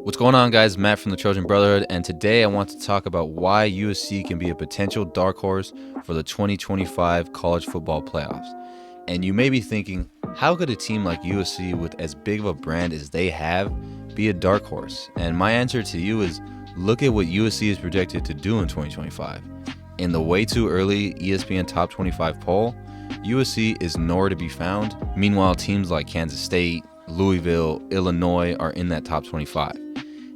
What's going on, guys? Matt from the Trojan Brotherhood, and today I want to talk about why USC can be a potential dark horse for the 2025 college football playoffs. And you may be thinking, how could a team like USC with as big of a brand as they have be a dark horse? And my answer to you is, look at what USC is projected to do in 2025. In the way too early ESPN Top 25 poll, USC is nowhere to be found. Meanwhile, teams like Kansas State, Louisville, Illinois are in that top 25.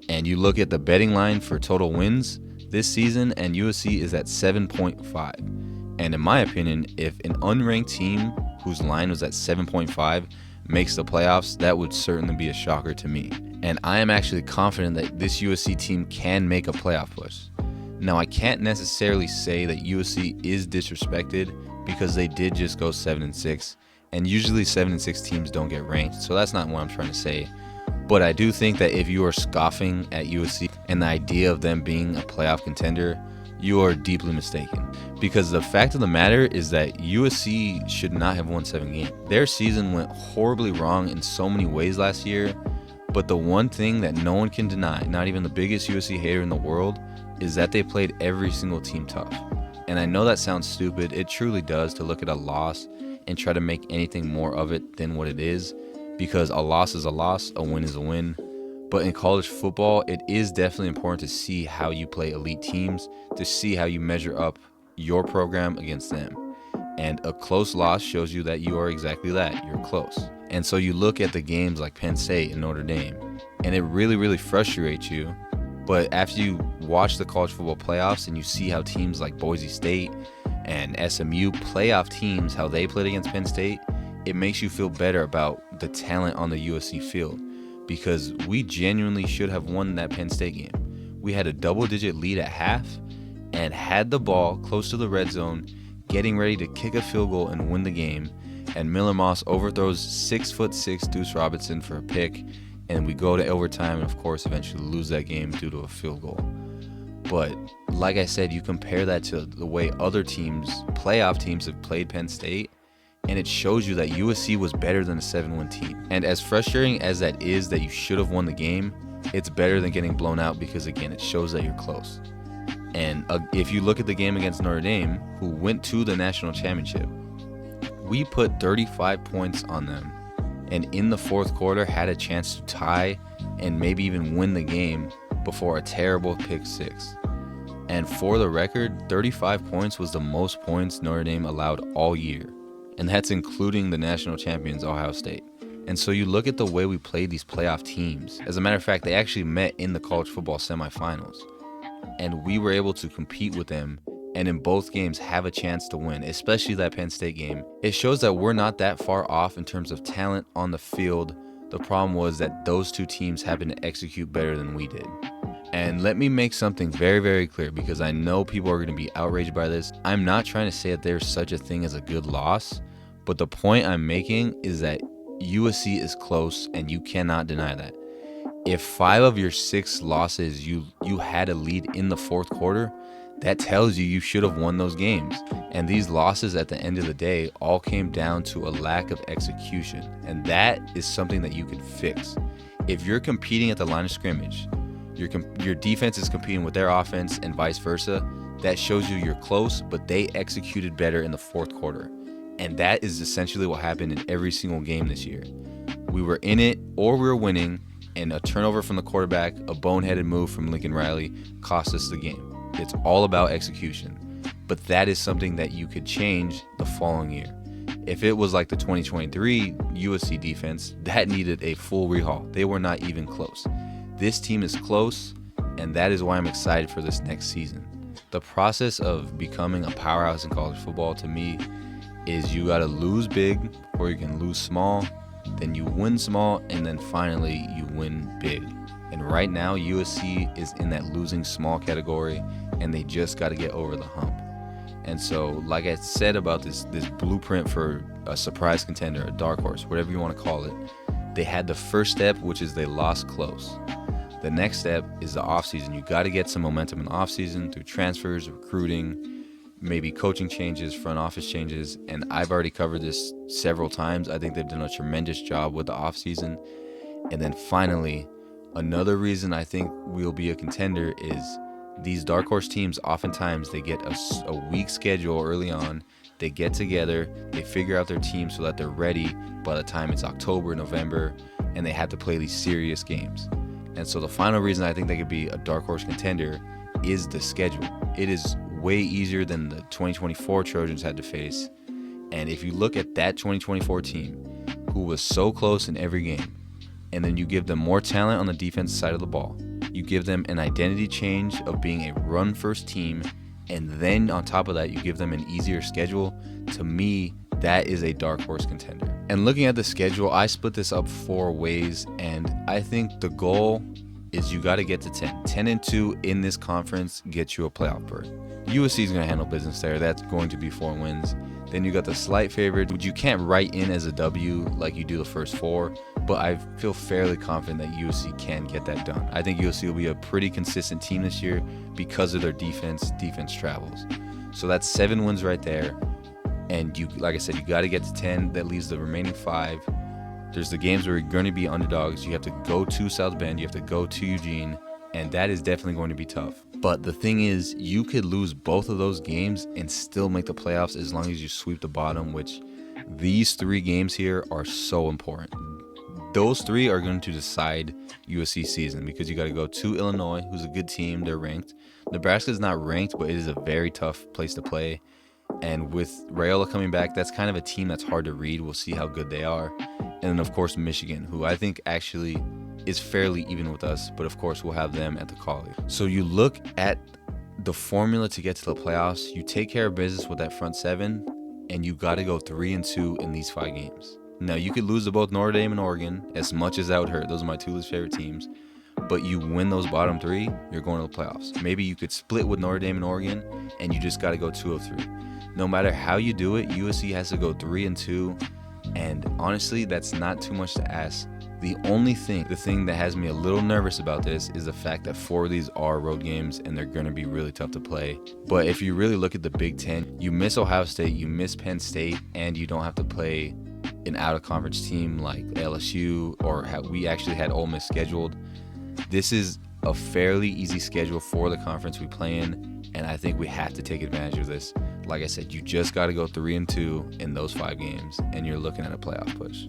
And you look at the betting line for total wins this season, and USC is at 7.5. And in my opinion, if an unranked team whose line was at 7.5 makes the playoffs, that would certainly be a shocker to me. And I am actually confident that this USC team can make a playoff push. Now, I can't necessarily say that USC is disrespected because they did just go 7-6, and usually 7-6 teams don't get ranked, so that's not what I'm trying to say. But I do think that if you are scoffing at USC and the idea of them being a playoff contender, you are deeply mistaken. Because the fact of the matter is that USC should not have won 7 games. Their season went horribly wrong in so many ways last year, but the one thing that no one can deny, not even the biggest USC hater in the world, is that they played every single team tough. And I know that sounds stupid, it truly does, to look at a loss and try to make anything more of it than what it is, because a loss is a loss, a win is a win. But in college football, it is definitely important to see how you play elite teams, to see how you measure up your program against them. And a close loss shows you that you are exactly that, you're close. And so you look at the games like Penn State and Notre Dame, and it really frustrates you. But after you watch the college football playoffs and you see how teams like Boise State and SMU playoff teams, how they played against Penn State, it makes you feel better about the talent on the USC field, because we genuinely should have won that Penn State game. We had a double-digit lead at half and had the ball close to the red zone, getting ready to kick a field goal and win the game, and Miller Moss overthrows 6'6" Deuce Robinson for a pick, and we go to overtime and, of course, eventually lose that game due to a field goal. But like I said, you compare that to the way other teams, playoff teams, have played Penn State, and it shows you that USC was better than a 7-win team. And as frustrating as that is, that you should have won the game, it's better than getting blown out, because again, it shows that you're close. And if you look at the game against Notre Dame, who went to the national championship, we put 35 points on them, and in the fourth quarter had a chance to tie and maybe even win the game before a terrible pick six. And for the record, 35 points was the most points Notre Dame allowed all year. And that's including the national champions, Ohio State. And so you look at the way we played these playoff teams. As a matter of fact, they actually met in the college football semifinals. And we were able to compete with them and in both games have a chance to win, especially that Penn State game. It shows that we're not that far off in terms of talent on the field. The problem was that those two teams happened to execute better than we did. And let me make something very clear, because I know people are going to be outraged by this. I'm not trying to say that there's such a thing as a good loss, but the point I'm making is that USC is close, and you cannot deny that. If 5 of your 6 losses you had a lead in the fourth quarter, that tells you should have won those games. And these losses at the end of the day all came down to a lack of execution, and that is something that you can fix. If you're competing at the line of scrimmage, your defense is competing with their offense and vice versa, that shows you you're close, but they executed better in the fourth quarter. And that is essentially what happened in every single game this year. We were in it or we were winning, and a turnover from the quarterback, a boneheaded move from Lincoln Riley cost us the game. It's all about execution. But that is something that you could change the following year. If it was like the 2023 USC defense, that needed a full rehaul. They were not even close. This team is close, and that is why I'm excited for this next season. The process of becoming a powerhouse in college football, to me, is you got to lose big, or you can lose small, then you win small, and then finally you win big. And right now, USC is in that losing small category, and they just got to get over the hump. And so, like I said about this blueprint for a surprise contender, a dark horse, whatever you want to call it, they had the first step, which is they lost close. The next step is the offseason. You got to get some momentum in the offseason through transfers, recruiting, maybe coaching changes, front office changes. And I've already covered this several times. I think they've done a tremendous job with the offseason. And then finally, Another reason I think we'll be a contender is these dark horse teams, oftentimes they get a weak schedule early on. They get together, they figure out their team so that they're ready by the time it's October, November, and they have to play these serious games. And so the final reason I think they could be a dark horse contender is the schedule. It is way easier than the 2024 Trojans had to face. And if you look at that 2024 team, who was so close in every game, and then you give them more talent on the defensive side of the ball, you give them an identity change of being a run-first team, and then on top of that, you give them an easier schedule, to me, that is a dark horse contender. And looking at the schedule, I split this up 4 ways, and I think the goal is you got to get to 10. 10-2 in this conference gets you a playoff berth. USC is going to handle business there. That's going to be 4 wins. Then you got the slight favorite, which you can't write in as a W like you do the first 4, but I feel fairly confident that USC can get that done. I think USC will be a pretty consistent team this year because of their defense. Defense travels. So that's 7 wins right there. And you, like I said, you got to get to 10. That leaves the remaining 5. There's the games where you're going to be underdogs. You have to go to South Bend. You have to go to Eugene. And that is definitely going to be tough. But the thing is, you could lose both of those games and still make the playoffs as long as you sweep the bottom, which these 3 games here are so important. Those 3 are going to decide USC season because you got to go to Illinois, who's a good team. They're ranked. Nebraska is not ranked, but it is a very tough place to play. And with Raiola coming back, that's kind of a team that's hard to read. We'll see how good they are. And then, of course, Michigan, who I think actually is fairly even with us, but of course we'll have them at the college. So you look at the formula to get to the playoffs, you take care of business with that front 7, and you got to go 3-2 in these 5 games. Now, you could lose to both Notre Dame and Oregon, as much as that would hurt. Those are my 2 least favorite teams. But you win those bottom 3, you're going to the playoffs. Maybe you could split with Notre Dame and Oregon, and you just got to go 2 of 3. No matter how you do it, USC has to go 3-2, and honestly, that's not too much to ask. The thing that has me a little nervous about this is the fact that 4 of these are road games and they're going to be really tough to play. But if you really look at the Big Ten, you miss Ohio State, you miss Penn State, and you don't have to play an out-of-conference team like LSU or we actually had Ole Miss scheduled. This is a fairly easy schedule for the conference we play in, and I think we have to take advantage of this. Like I said, you just got to go 3-2 in those 5 games, and you're looking at a playoff push.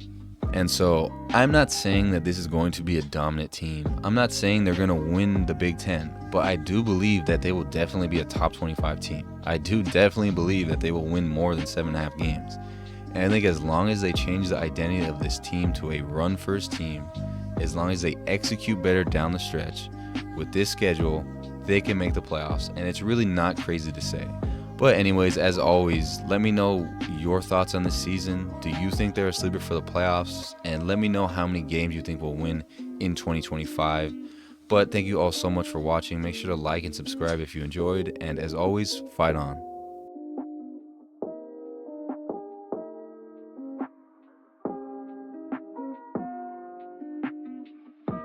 And so I'm not saying that this is going to be a dominant team. I'm not saying they're going to win the Big Ten, but I do believe that they will definitely be a top 25 team. I do definitely believe that they will win more than 7.5 games. And I think as long as they change the identity of this team to a run-first team, as long as they execute better down the stretch, with this schedule, they can make the playoffs. And it's really not crazy to say. But anyways, as always, let me know your thoughts on this season. Do you think they're a sleeper for the playoffs? And let me know how many games you think will win in 2025. But thank you all so much for watching. Make sure to like and subscribe if you enjoyed. And as always, fight on.